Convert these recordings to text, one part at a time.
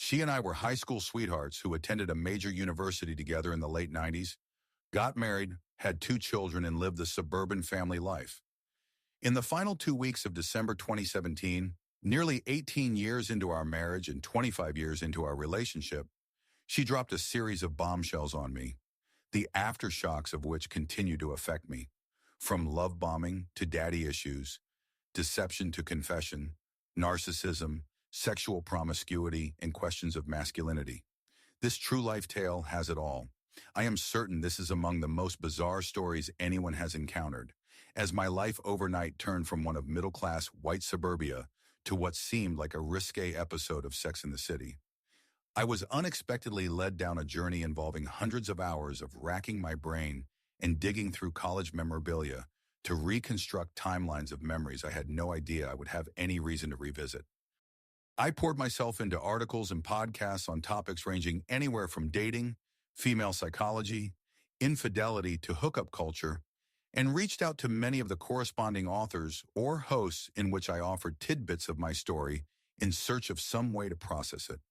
She and I were high school sweethearts who attended a major university together in the late 90s, got married, had 2 children, and lived the suburban family life. In the final 2 weeks of December 2017, nearly 18 years into our marriage and 25 years into our relationship, she dropped a series of bombshells on me, the aftershocks of which continue to affect me. From love bombing to daddy issues, deception to confession, narcissism, sexual promiscuity, and questions of masculinity. This true life tale has it all. I am certain this is among the most bizarre stories anyone has encountered, as my life overnight turned from one of middle-class white suburbia to what seemed like a risque episode of Sex and the City. I was unexpectedly led down a journey involving hundreds of hours of racking my brain and digging through college memorabilia to reconstruct timelines of memories I had no idea I would have any reason to revisit. I poured myself into articles and podcasts on topics ranging anywhere from dating, female psychology, infidelity to hookup culture, and reached out to many of the corresponding authors or hosts in which I offered tidbits of my story in search of some way to process it.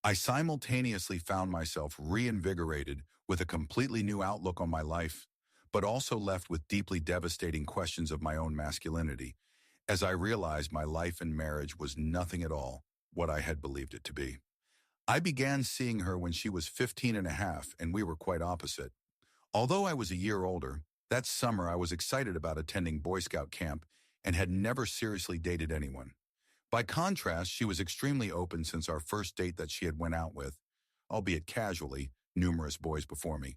I simultaneously found myself reinvigorated with a completely new outlook on my life, but also left with deeply devastating questions of my own masculinity, as I realized my life and marriage was nothing at all what I had believed it to be. I began seeing her when she was 15 and a half, and we were quite opposite. Although I was a year older, that summer I was excited about attending Boy Scout camp and had never seriously dated anyone. By contrast, she was extremely open since our first date that she had went out with, albeit casually, numerous boys before me.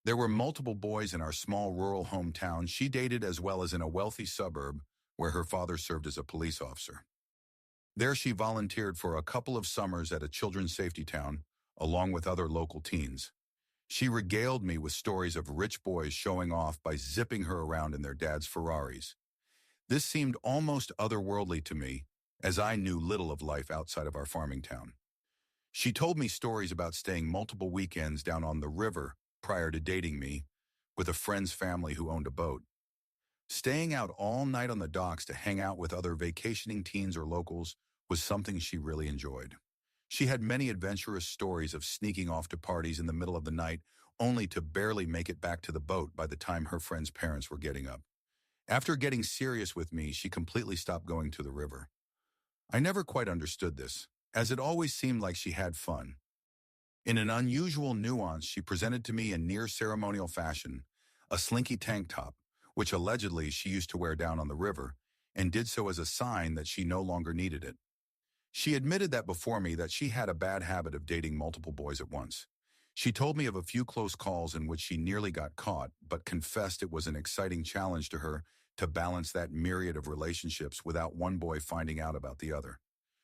There were multiple boys in our small rural hometown she dated, as well as in a wealthy suburb where her father served as a police officer. There she volunteered for a couple of summers at a children's safety town, along with other local teens. She regaled me with stories of rich boys showing off by zipping her around in their dad's Ferraris. This seemed almost otherworldly to me, as I knew little of life outside of our farming town. She told me stories about staying multiple weekends down on the river prior to dating me, with a friend's family who owned a boat. Staying out all night on the docks to hang out with other vacationing teens or locals was something she really enjoyed. She had many adventurous stories of sneaking off to parties in the middle of the night, only to barely make it back to the boat by the time her friends' parents were getting up. After getting serious with me, she completely stopped going to the river. I never quite understood this, as it always seemed like she had fun. In an unusual nuance, she presented to me in near-ceremonial fashion a slinky tank top, which allegedly she used to wear down on the river, and did so as a sign that she no longer needed it. She admitted that before me that she had a bad habit of dating multiple boys at once. She told me of a few close calls in which she nearly got caught, but confessed it was an exciting challenge to her to balance that myriad of relationships without one boy finding out about the other.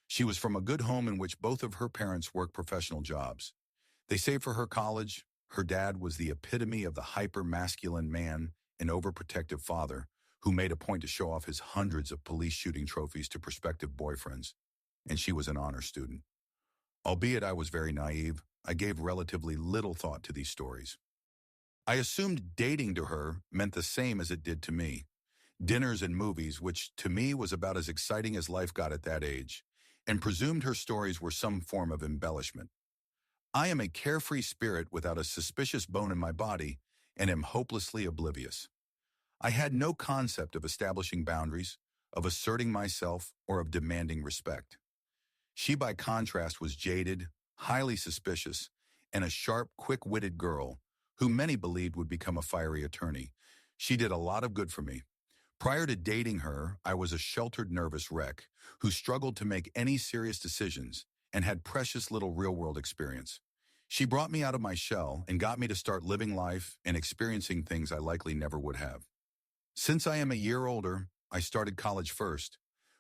She was from a good home in which both of her parents worked professional jobs. They saved for her college. Her dad was the epitome of the hyper-masculine man and overprotective father who made a point to show off his hundreds of police shooting trophies to prospective boyfriends, and she was an honor student. Albeit I was very naive, I gave relatively little thought to these stories. I assumed dating to her meant the same as it did to me. Dinners and movies, which to me was about as exciting as life got at that age, and presumed her stories were some form of embellishment. I am a carefree spirit without a suspicious bone in my body and am hopelessly oblivious. I had no concept of establishing boundaries, of asserting myself, or of demanding respect. She, by contrast, was jaded, highly suspicious, and a sharp, quick-witted girl who many believed would become a fiery attorney. She did a lot of good for me. Prior to dating her, I was a sheltered, nervous wreck who struggled to make any serious decisions and had precious little real-world experience. She brought me out of my shell and got me to start living life and experiencing things I likely never would have. Since I am a year older, I started college first,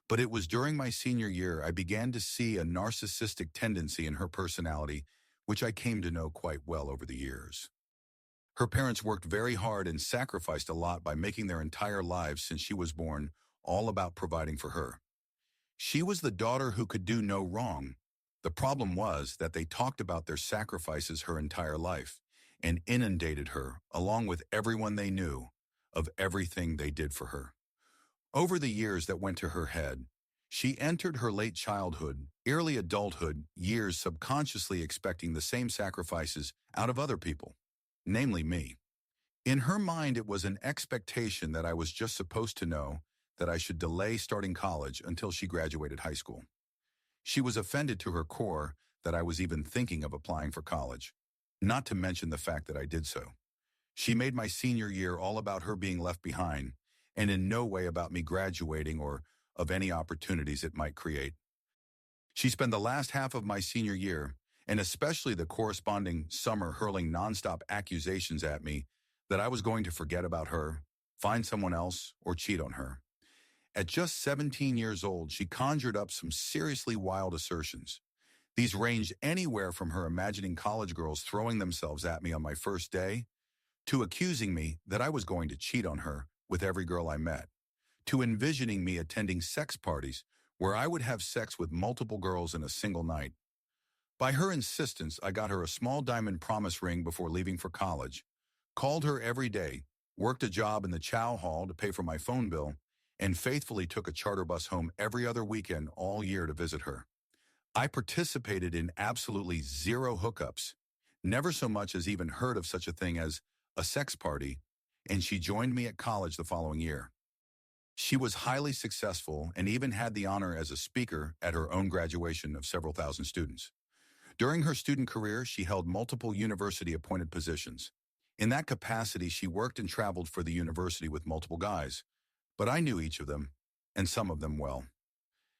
but it was during my senior year I began to see a narcissistic tendency in her personality, which I came to know quite well over the years. Her parents worked very hard and sacrificed a lot by making their entire lives since she was born all about providing for her. She was the daughter who could do no wrong. The problem was that they talked about their sacrifices her entire life and inundated her, along with everyone they knew, of everything they did for her. Over the years that went to her head, She entered her late childhood, early adulthood years subconsciously expecting the same sacrifices out of other people, namely me. In her mind, it was an expectation that I was just supposed to know that I should delay starting college until she graduated high school. She was offended to her core that I was even thinking of applying for college, not to mention the fact that I did so. She made my senior year all about her being left behind, and in no way about me graduating or of any opportunities it might create. She spent the last half of my senior year, and especially the corresponding summer, hurling nonstop accusations at me that I was going to forget about her, find someone else, or cheat on her. At just 17 years old, she conjured up some seriously wild assertions. These ranged anywhere from her imagining college girls throwing themselves at me on my first day, to accusing me that I was going to cheat on her with every girl I met, to envisioning me attending sex parties where I would have sex with multiple girls in a single night. By her insistence, I got her a small diamond promise ring before leaving for college, called her every day, worked a job in the chow hall to pay for my phone bill, and faithfully took a charter bus home every other weekend all year to visit her. I participated in absolutely zero hookups, never so much as even heard of such a thing as a sex party, and she joined me at college the following year. She was highly successful and even had the honor as a speaker at her own graduation of several thousand students. During her student career, she held multiple university-appointed positions. In that capacity, she worked and traveled for the university with multiple guys, but I knew each of them, and some of them well.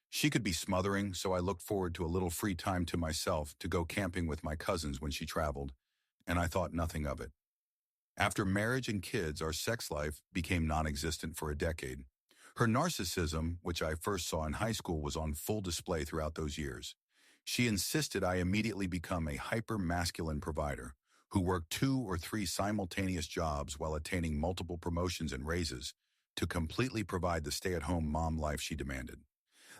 She could be smothering, so I looked forward to a little free time to myself to go camping with my cousins when she traveled, and I thought nothing of it. After marriage and kids, our sex life became non-existent for a decade. Her narcissism, which I first saw in high school, was on full display throughout those years. She insisted I immediately become a hyper-masculine provider who worked 2 or 3 simultaneous jobs while attaining multiple promotions and raises to completely provide the stay-at-home mom life she demanded.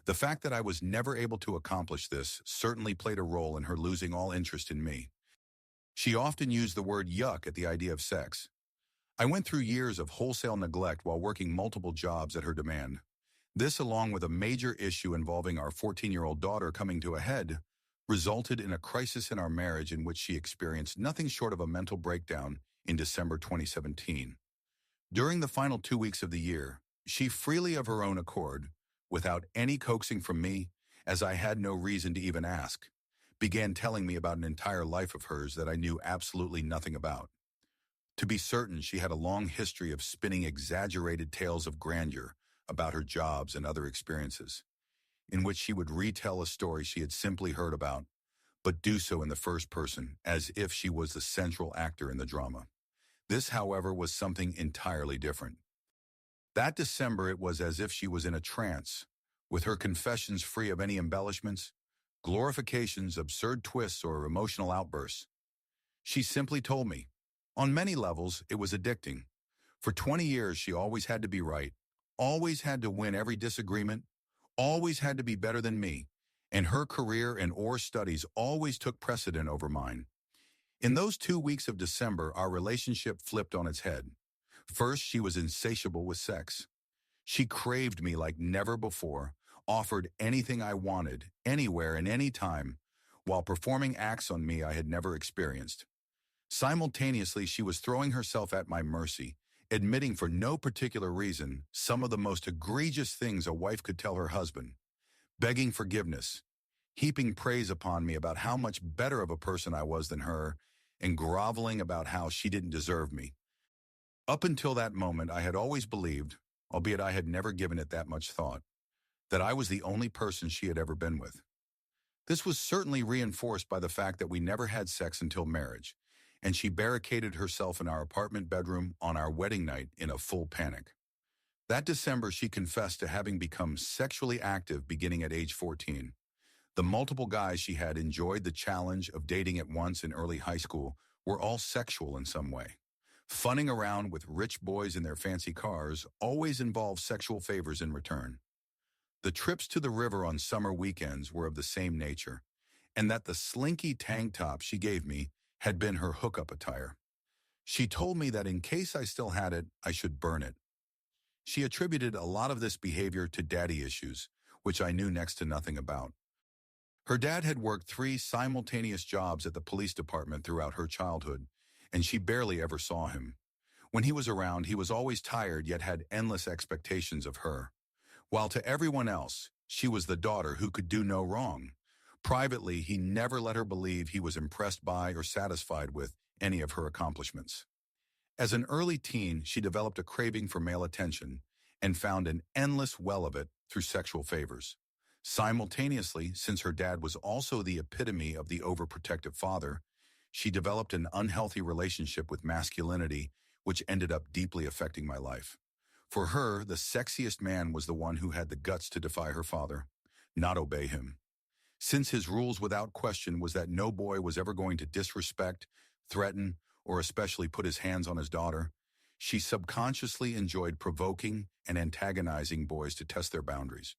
The fact that I was never able to accomplish this certainly played a role in her losing all interest in me. She often used the word yuck at the idea of sex. I went through years of wholesale neglect while working multiple jobs at her demand. This, along with a major issue involving our 14-year-old daughter coming to a head, resulted in a crisis in our marriage in which she experienced nothing short of a mental breakdown in December 2017. During the final 2 weeks of the year, she freely of her own accord, without any coaxing from me, as I had no reason to even ask, began telling me about an entire life of hers that I knew absolutely nothing about. To be certain, she had a long history of spinning exaggerated tales of grandeur about her jobs and other experiences, in which she would retell a story she had simply heard about, but do so in the first person, as if she was the central actor in the drama. This, however, was something entirely different. That December, it was as if she was in a trance, with her confessions free of any embellishments, glorifications, absurd twists, or emotional outbursts. She simply told me, on many levels, it was addicting. For 20 years, she always had to be right, always had to win every disagreement, always had to be better than me, and her career and/or studies always took precedent over mine. In those 2 weeks of December, our relationship flipped on its head. First, she was insatiable with sex. She craved me like never before, offered anything I wanted, anywhere and any time, while performing acts on me I had never experienced. Simultaneously, she was throwing herself at my mercy, admitting for no particular reason some of the most egregious things a wife could tell her husband, begging forgiveness, heaping praise upon me about how much better of a person I was than her, and groveling about how she didn't deserve me. Up until that moment, I had always believed, albeit I had never given it that much thought, that I was the only person she had ever been with. This was certainly reinforced by the fact that we never had sex until marriage, and she barricaded herself in our apartment bedroom on our wedding night in a full panic. That December, she confessed to having become sexually active beginning at age 14. The multiple guys she had enjoyed the challenge of dating at once in early high school were all sexual in some way. Funning around with rich boys in their fancy cars always involved sexual favors in return. The trips to the river on summer weekends were of the same nature, and that the slinky tank top she gave me had been her hookup attire. She told me that in case I still had it, I should burn it. She attributed a lot of this behavior to daddy issues, which I knew next to nothing about. Her dad had worked 3 simultaneous jobs at the police department throughout her childhood, and she barely ever saw him. When he was around, he was always tired yet had endless expectations of her. While to everyone else, she was the daughter who could do no wrong. Privately, he never let her believe he was impressed by or satisfied with any of her accomplishments. As an early teen, she developed a craving for male attention and found an endless well of it through sexual favors. Simultaneously, since her dad was also the epitome of the overprotective father, she developed an unhealthy relationship with masculinity, which ended up deeply affecting my life. For her, the sexiest man was the one who had the guts to defy her father, not obey him. Since his rules without question was that no boy was ever going to disrespect, threaten, or especially put his hands on his daughter, she subconsciously enjoyed provoking and antagonizing boys to test their boundaries.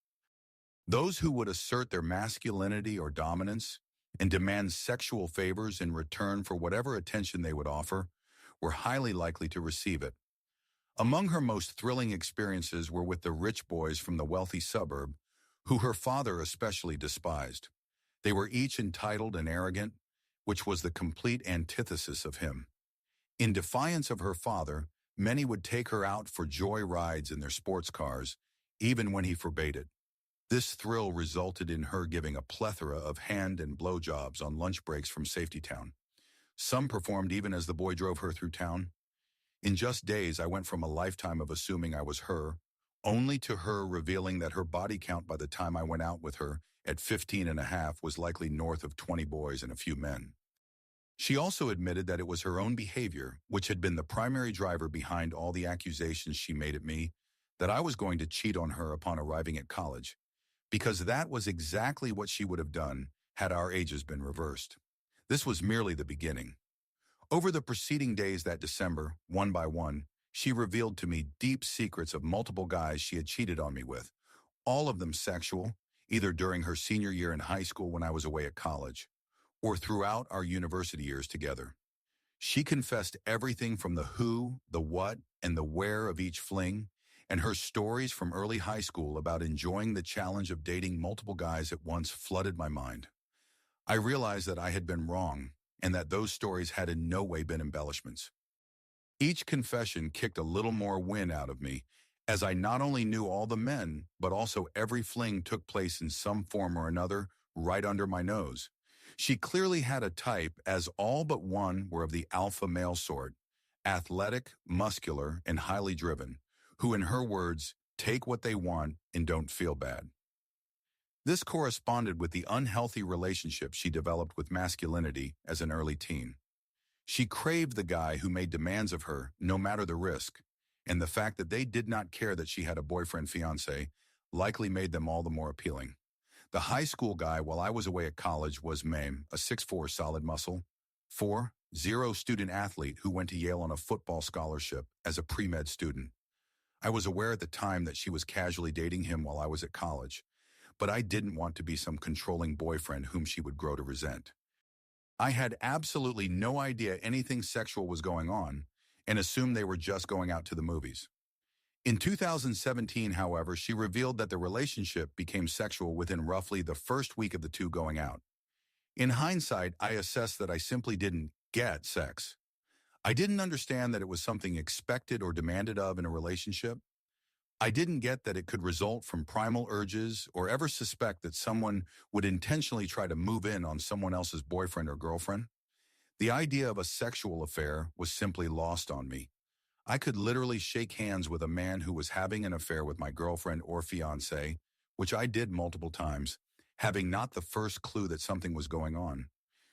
Those who would assert their masculinity or dominance and demand sexual favors in return for whatever attention they would offer were highly likely to receive it. Among her most thrilling experiences were with the rich boys from the wealthy suburb, who her father especially despised. They were each entitled and arrogant, which was the complete antithesis of him. In defiance of her father, many would take her out for joy rides in their sports cars, even when he forbade it. This thrill resulted in her giving a plethora of hand and blowjobs on lunch breaks from Safety Town. Some performed even as the boy drove her through town. In just days, I went from a lifetime of assuming I was her, only to her revealing that her body count by the time I went out with her at 15 and a half was likely north of 20 boys and a few men. She also admitted that it was her own behavior, which had been the primary driver behind all the accusations she made at me, that I was going to cheat on her upon arriving at college, because that was exactly what she would have done had our ages been reversed. This was merely the beginning. Over the preceding days that December, one by one, she revealed to me deep secrets of multiple guys she had cheated on me with, all of them sexual, either during her senior year in high school when I was away at college, or throughout our university years together. She confessed everything from the who, the what, and the where of each fling, and her stories from early high school about enjoying the challenge of dating multiple guys at once flooded my mind. I realized that I had been wrong, and that those stories had in no way been embellishments. Each confession kicked a little more wind out of me, as I not only knew all the men, but also every fling took place in some form or another right under my nose. She clearly had a type, as all but one were of the alpha male sort, athletic, muscular, and highly driven, who in her words, take what they want and don't feel bad. This corresponded with the unhealthy relationship she developed with masculinity as an early teen. She craved the guy who made demands of her, no matter the risk, and the fact that they did not care that she had a boyfriend/fiancé likely made them all the more appealing. The high school guy while I was away at college was Mame, a 6'4" solid muscle, 4'0" student athlete who went to Yale on a football scholarship as a pre-med student. I was aware at the time that she was casually dating him while I was at college, but I didn't want to be some controlling boyfriend whom she would grow to resent. I had absolutely no idea anything sexual was going on and assumed they were just going out to the movies. In 2017, however, she revealed that the relationship became sexual within roughly the first week of the two going out. In hindsight, I assessed that I simply didn't get sex. I didn't understand that it was something expected or demanded of in a relationship. I didn't get that it could result from primal urges or ever suspect that someone would intentionally try to move in on someone else's boyfriend or girlfriend. The idea of a sexual affair was simply lost on me. I could literally shake hands with a man who was having an affair with my girlfriend or fiancé, which I did multiple times, having not the first clue that something was going on.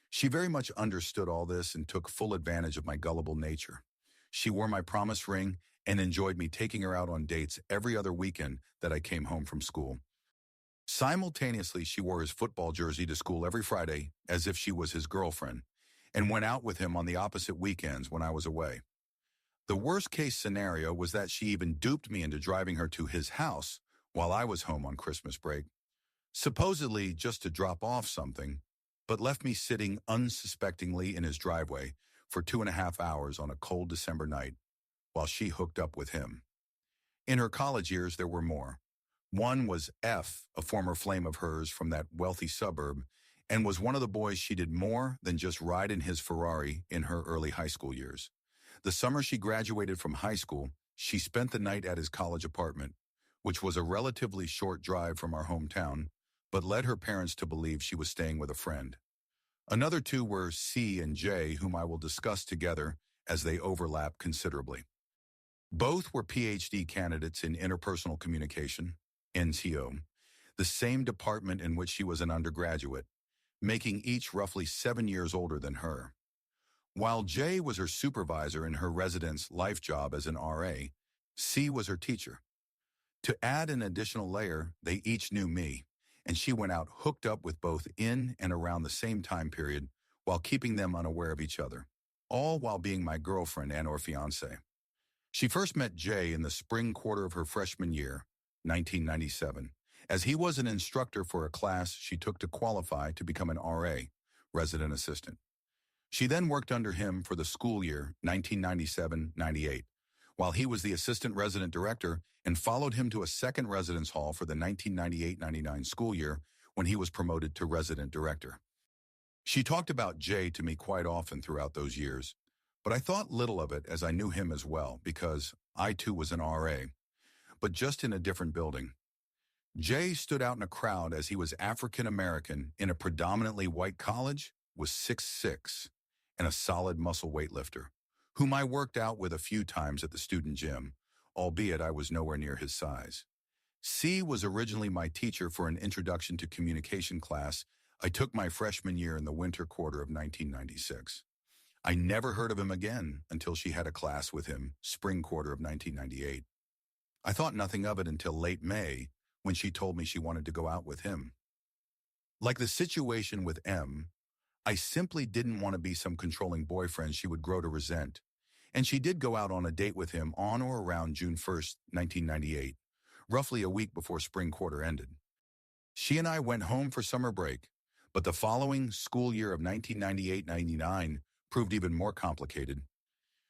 She very much understood all this and took full advantage of my gullible nature. She wore my promise ring and enjoyed me taking her out on dates every other weekend that I came home from school. Simultaneously, she wore his football jersey to school every Friday as if she was his girlfriend, and went out with him on the opposite weekends when I was away. The worst-case scenario was that she even duped me into driving her to his house while I was home on Christmas break, supposedly just to drop off something, but left me sitting unsuspectingly in his driveway for 2.5 hours on a cold December night while she hooked up with him. In her college years, there were more. One was F, a former flame of hers from that wealthy suburb, and was one of the boys she did more than just ride in his Ferrari in her early high school years. The summer she graduated from high school, she spent the night at his college apartment, which was a relatively short drive from our hometown, but led her parents to believe she was staying with a friend. Another two were C and J, whom I will discuss together as they overlap considerably. Both were PhD candidates in interpersonal communication, NCO, the same department in which she was an undergraduate, making each roughly 7 years older than her. While J was her supervisor in her residence life job as an RA, C was her teacher. To add an additional layer, they each knew me, and she went out hooked up with both in and around the same time period while keeping them unaware of each other, all while being my girlfriend and/or fiancé. She first met Jay in the spring quarter of her freshman year, 1997, as he was an instructor for a class she took to qualify to become an RA, resident assistant. She then worked under him for the school year 1997-98, while he was the assistant resident director, and followed him to a second residence hall for the 1998-99 school year when he was promoted to resident director. She talked about Jay to me quite often throughout those years, but I thought little of it as I knew him as well because I too was an RA, but just in a different building. Jay stood out in a crowd as he was African American in a predominantly white college, was 6'6", and a solid muscle weightlifter, whom I worked out with a few times at the student gym, albeit I was nowhere near his size. C was originally my teacher for an introduction to communication class I took my freshman year in the winter quarter of 1996. I never heard of him again until she had a class with him, spring quarter of 1998. I thought nothing of it until late May, when she told me she wanted to go out with him. Like the situation with M, I simply didn't want to be some controlling boyfriend she would grow to resent, and she did go out on a date with him on or around June 1st, 1998, roughly a week before spring quarter ended. She and I went home for summer break, but the following school year of 1998-99 proved even more complicated.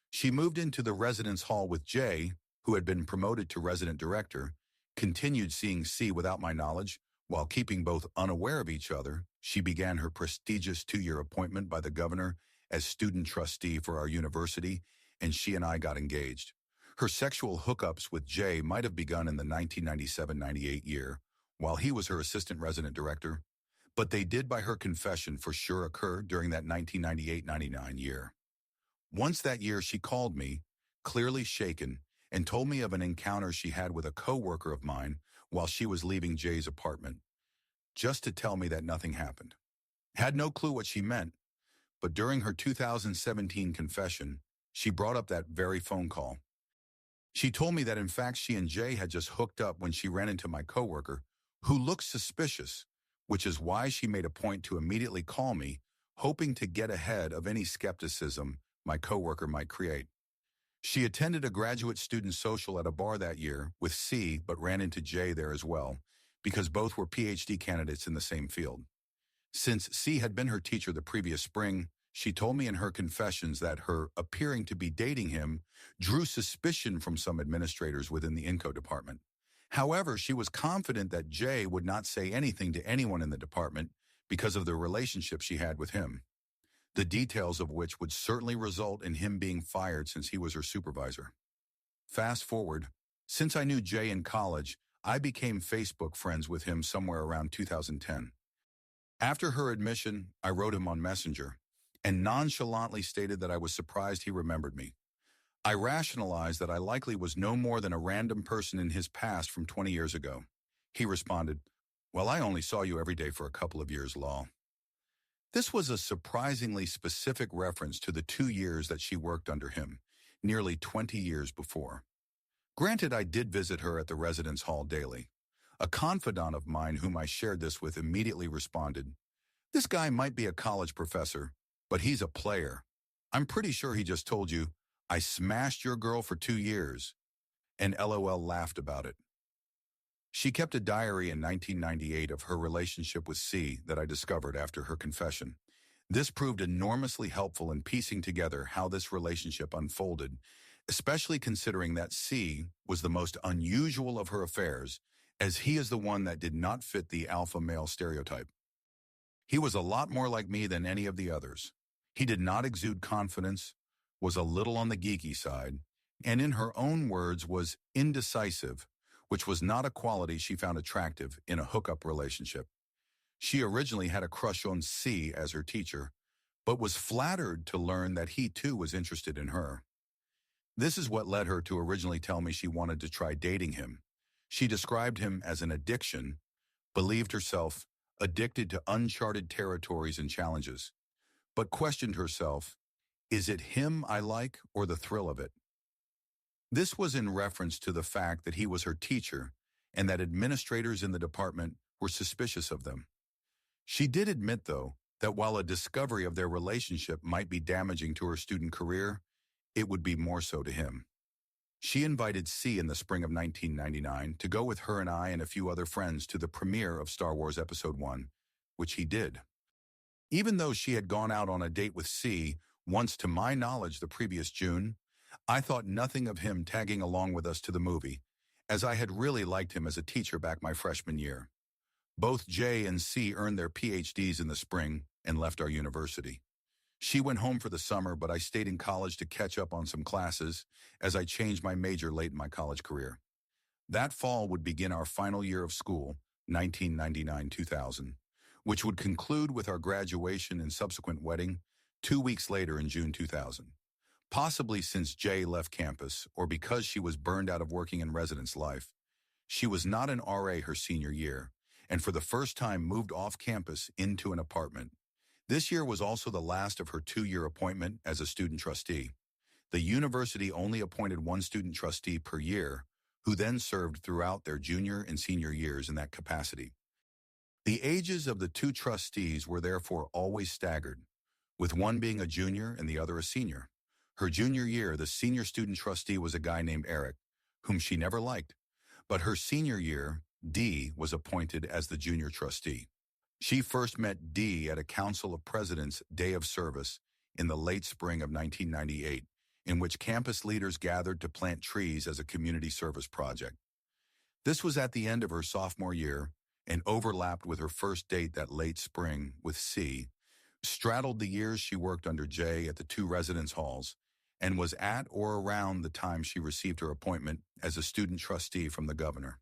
She moved into the residence hall with Jay, who had been promoted to resident director, continued seeing C without my knowledge, while keeping both unaware of each other. She began her prestigious 2-year appointment by the governor as student trustee for our university, and she and I got engaged. Her sexual hookups with Jay might have begun in the 1997-98 year, while he was her assistant resident director, but they did by her confession for sure occur during that 1998-99 year. Once that year she called me, clearly shaken, and told me of an encounter she had with a coworker of mine while she was leaving Jay's apartment, just to tell me that nothing happened. Had no clue what she meant, but during her 2017 confession, she brought up that very phone call. She told me that in fact she and Jay had just hooked up when she ran into my coworker, who looked suspicious, which is why she made a point to immediately call me, hoping to get ahead of any skepticism my coworker might create. She attended a graduate student social at a bar that year with C, but ran into Jay there as well, because both were PhD candidates in the same field. Since C had been her teacher the previous spring, she told me in her confessions that her appearing to be dating him drew suspicion from some administrators within the Inco department. However, she was confident that Jay would not say anything to anyone in the department because of the relationship she had with him, the details of which would certainly result in him being fired since he was her supervisor. Fast forward, since I knew Jay in college, I became Facebook friends with him somewhere around 2010. After her admission, I wrote him on Messenger and nonchalantly stated that I was surprised he remembered me. I rationalized that I likely was no more than a random person in his past from 20 years ago. He responded, "Well, I only saw you every day for a couple of years, lol." This was a surprisingly specific reference to the 2 years that she worked under him, nearly 20 years before. Granted, I did visit her at the residence hall daily. A confidant of mine whom I shared this with immediately responded, "This guy might be a college professor, but he's a player. I'm pretty sure he just told you, 'I smashed your girl for 2 years,' and LOL laughed about it." She kept a diary in 1998 of her relationship with C that I discovered after her confession. This proved enormously helpful in piecing together how this relationship unfolded, especially considering that C was the most unusual of her affairs as he is the one that did not fit the alpha male stereotype. He was a lot more like me than any of the others. He did not exude confidence, was a little on the geeky side, and in her own words was indecisive, which was not a quality she found attractive in a hookup relationship. She originally had a crush on C as her teacher, but was flattered to learn that he too was interested in her. This is what led her to originally tell me she wanted to try dating him. She described him as an addiction, believed herself addicted to uncharted territories and challenges, but questioned herself, is it him I like or the thrill of it? This was in reference to the fact that he was her teacher and that administrators in the department were suspicious of them. She did admit, though, that while a discovery of their relationship might be damaging to her student career, it would be more so to him. She invited C in the spring of 1999 to go with her and I and a few other friends to the premiere of Star Wars Episode 1, which he did. Even though she had gone out on a date with C once to my knowledge the previous June, I thought nothing of him tagging along with us to the movie, as I had really liked him as a teacher back my freshman year. Both J and C earned their PhDs in the spring and left our university. She went home for the summer, but I stayed in college to catch up on some classes as I changed my major late in my college career. That fall would begin our final year of school, 1999-2000, which would conclude with our graduation and subsequent wedding 2 weeks later in June 2000. Possibly since Jay left campus or because she was burned out of working in residence life, she was not an RA her senior year, and for the first time moved off campus into an apartment. This year was also the last of her 2-year appointment as a student trustee. The university only appointed one student trustee per year, who then served throughout their junior and senior years in that capacity. The ages of the two trustees were therefore always staggered, with one being a junior and the other a senior. Her junior year, the senior student trustee was a guy named Eric, whom she never liked, but her senior year, D was appointed as the junior trustee. She first met D at a Council of Presidents Day of Service in the late spring of 1998, in which campus leaders gathered to plant trees as a community service project. This was at the end of her sophomore year and overlapped with her first date that late spring with C, straddled the years she worked under J at the two residence halls, and was at or around the time she received her appointment as a student trustee from the governor.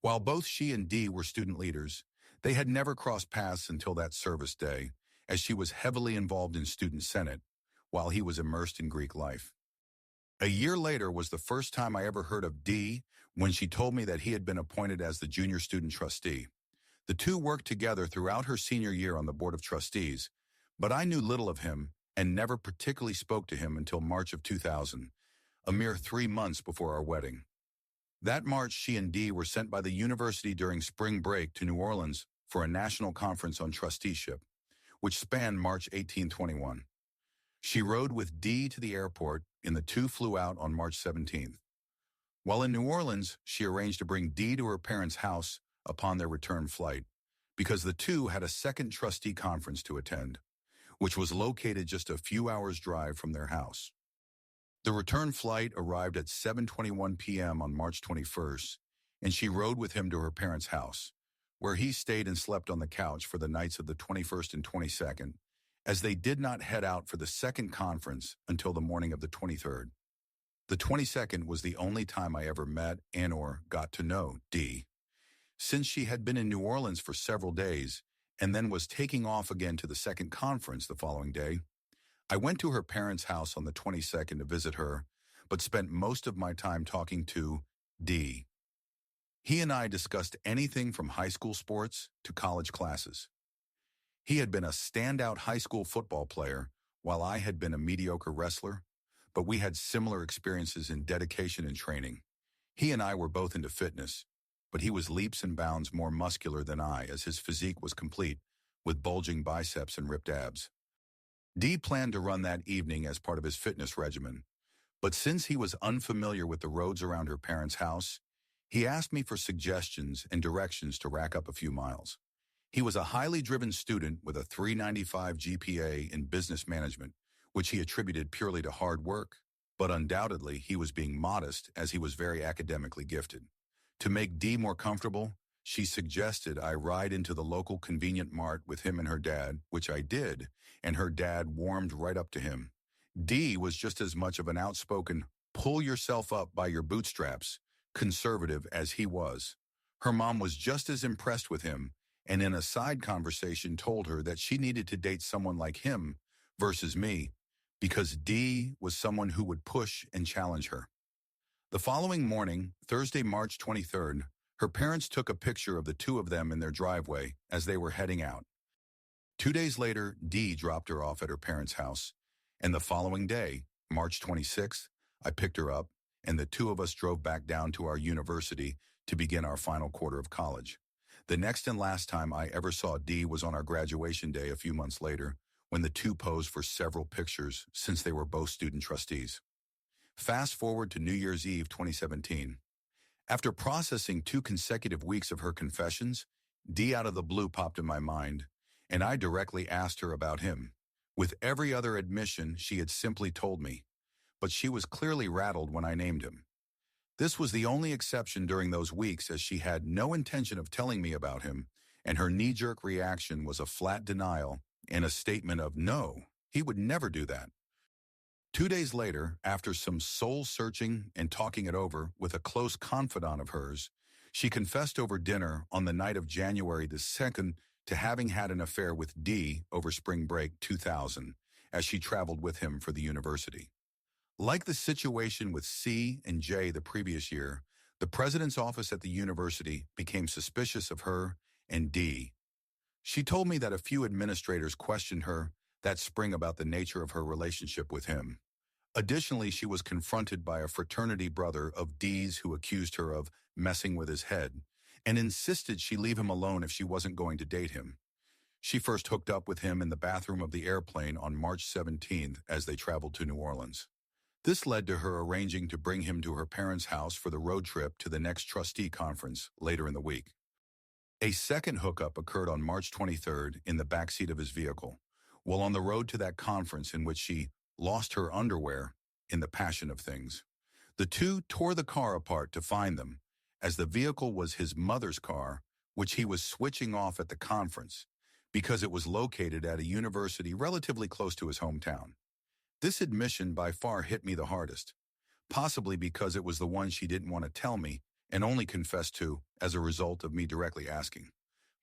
While both she and D were student leaders, they had never crossed paths until that service day, as she was heavily involved in student senate, while he was immersed in Greek life. A year later was the first time I ever heard of D when she told me that he had been appointed as the junior student trustee. The two worked together throughout her senior year on the Board of Trustees, but I knew little of him and never particularly spoke to him until March of 2000, a mere 3 months before our wedding. That March, she and D were sent by the university during spring break to New Orleans for a national conference on trusteeship, which spanned March 1821. She rode with D to the airport, and the two flew out on March 17th. While in New Orleans, she arranged to bring D to her parents' house upon their return flight, because the two had a second trustee conference to attend, which was located just a few hours' drive from their house. The return flight arrived at 7:21 p.m. on March 21st, and she rode with him to her parents' house, where he stayed and slept on the couch for the nights of the 21st and 22nd, as they did not head out for the second conference until the morning of the 23rd. The 22nd was the only time I ever met and or got to know D. Since she had been in New Orleans for several days and then was taking off again to the second conference the following day, I went to her parents' house on the 22nd to visit her, but spent most of my time talking to D. He and I discussed anything from high school sports to college classes. He had been a standout high school football player, while I had been a mediocre wrestler, but we had similar experiences in dedication and training. He and I were both into fitness, but he was leaps and bounds more muscular than I, as his physique was complete, with bulging biceps and ripped abs. D planned to run that evening as part of his fitness regimen, but since he was unfamiliar with the roads around her parents' house, he asked me for suggestions and directions to rack up a few miles. He was a highly driven student with a 395 GPA in business management, which he attributed purely to hard work, but undoubtedly he was being modest as he was very academically gifted. To make Dee more comfortable, she suggested I ride into the local convenient mart with him and her dad, which I did, and her dad warmed right up to him. Dee was just as much of an outspoken, pull yourself up by your bootstraps, conservative as he was. Her mom was just as impressed with him, and in a side conversation told her that she needed to date someone like him versus me, because Dee was someone who would push and challenge her. The following morning, Thursday, March 23rd, her parents took a picture of the two of them in their driveway as they were heading out. 2 days later, Dee dropped her off at her parents' house, and the following day, March 26th, I picked her up, and the two of us drove back down to our university to begin our final quarter of college. The next and last time I ever saw Dee was on our graduation day a few months later, when the two posed for several pictures since they were both student trustees. Fast forward to New Year's Eve 2017. After processing 2 consecutive weeks of her confessions, Dee out of the blue popped in my mind, and I directly asked her about him. With every other admission, she had simply told me, but she was clearly rattled when I named him. This was the only exception during those weeks, as she had no intention of telling me about him, and her knee-jerk reaction was a flat denial and a statement of no, he would never do that. 2 days later, after some soul-searching and talking it over with a close confidant of hers, she confessed over dinner on the night of January the 2nd to having had an affair with Dee over spring break 2000, as she traveled with him for the university. Like the situation with C and J the previous year, the president's office at the university became suspicious of her and Dee. She told me that a few administrators questioned her that spring about the nature of her relationship with him. Additionally, she was confronted by a fraternity brother of Dee's who accused her of messing with his head and insisted she leave him alone if she wasn't going to date him. She first hooked up with him in the bathroom of the airplane on March 17th as they traveled to New Orleans. This led to her arranging to bring him to her parents' house for the road trip to the next trustee conference later in the week. A second hookup occurred on March 23rd in the backseat of his vehicle, while on the road to that conference in which she lost her underwear in the passion of things. The two tore the car apart to find them, as the vehicle was his mother's car, which he was switching off at the conference, because it was located at a university relatively close to his hometown. This admission by far hit me the hardest, possibly because it was the one she didn't want to tell me and only confessed to as a result of me directly asking.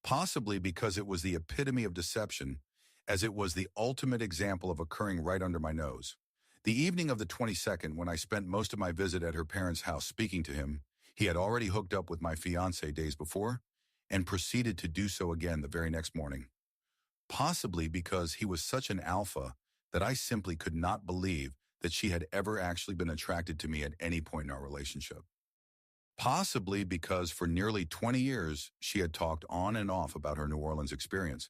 Possibly because it was the epitome of deception, as it was the ultimate example of occurring right under my nose. The evening of the 22nd, when I spent most of my visit at her parents' house speaking to him, he had already hooked up with my fiancée days before and proceeded to do so again the very next morning. Possibly because he was such an alpha that I simply could not believe that she had ever actually been attracted to me at any point in our relationship. Possibly because for nearly 20 years, she had talked on and off about her New Orleans experience.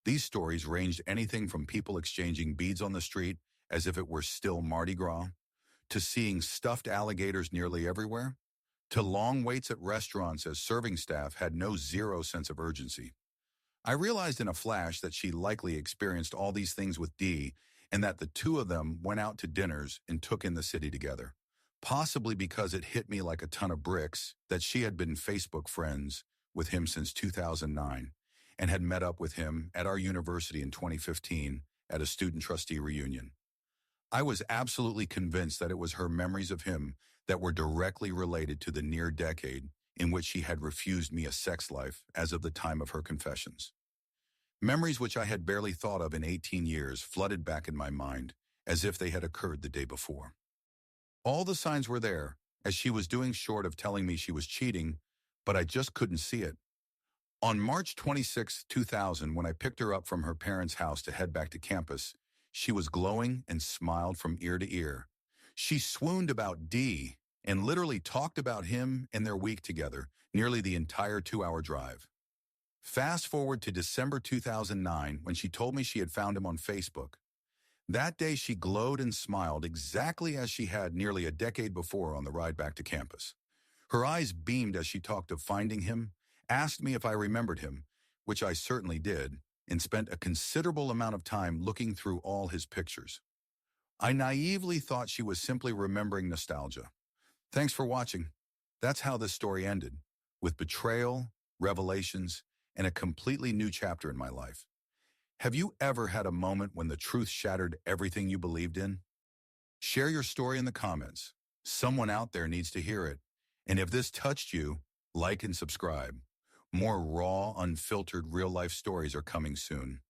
These stories ranged anything from people exchanging beads on the street as if it were still Mardi Gras, to seeing stuffed alligators nearly everywhere, to long waits at restaurants as serving staff had no zero sense of urgency. I realized in a flash that she likely experienced all these things with Dee, and that the two of them went out to dinners and took in the city together. Possibly because it hit me like a ton of bricks that she had been Facebook friends with him since 2009 and had met up with him at our university in 2015 at a student trustee reunion. I was absolutely convinced that it was her memories of him that were directly related to the near decade in which she had refused me a sex life as of the time of her confessions. Memories which I had barely thought of in 18 years flooded back in my mind as if they had occurred the day before. All the signs were there, as she was doing short of telling me she was cheating, but I just couldn't see it. On March 26, 2000, when I picked her up from her parents' house to head back to campus, she was glowing and smiled from ear to ear. She swooned about Dee and literally talked about him and their week together, nearly the entire 2-hour drive. Fast forward to December 2009, when she told me she had found him on Facebook. That day she glowed and smiled exactly as she had nearly a decade before on the ride back to campus. Her eyes beamed as she talked of finding him, asked me if I remembered him, which I certainly did, and spent a considerable amount of time looking through all his pictures. I naively thought she was simply remembering nostalgia. Thanks for watching. That's how this story ended, with betrayal, revelations, and a completely new chapter in my life. Have you ever had a moment when the truth shattered everything you believed in? Share your story in the comments. Someone out there needs to hear it. And if this touched you, like and subscribe. More raw, unfiltered, real-life stories are coming soon.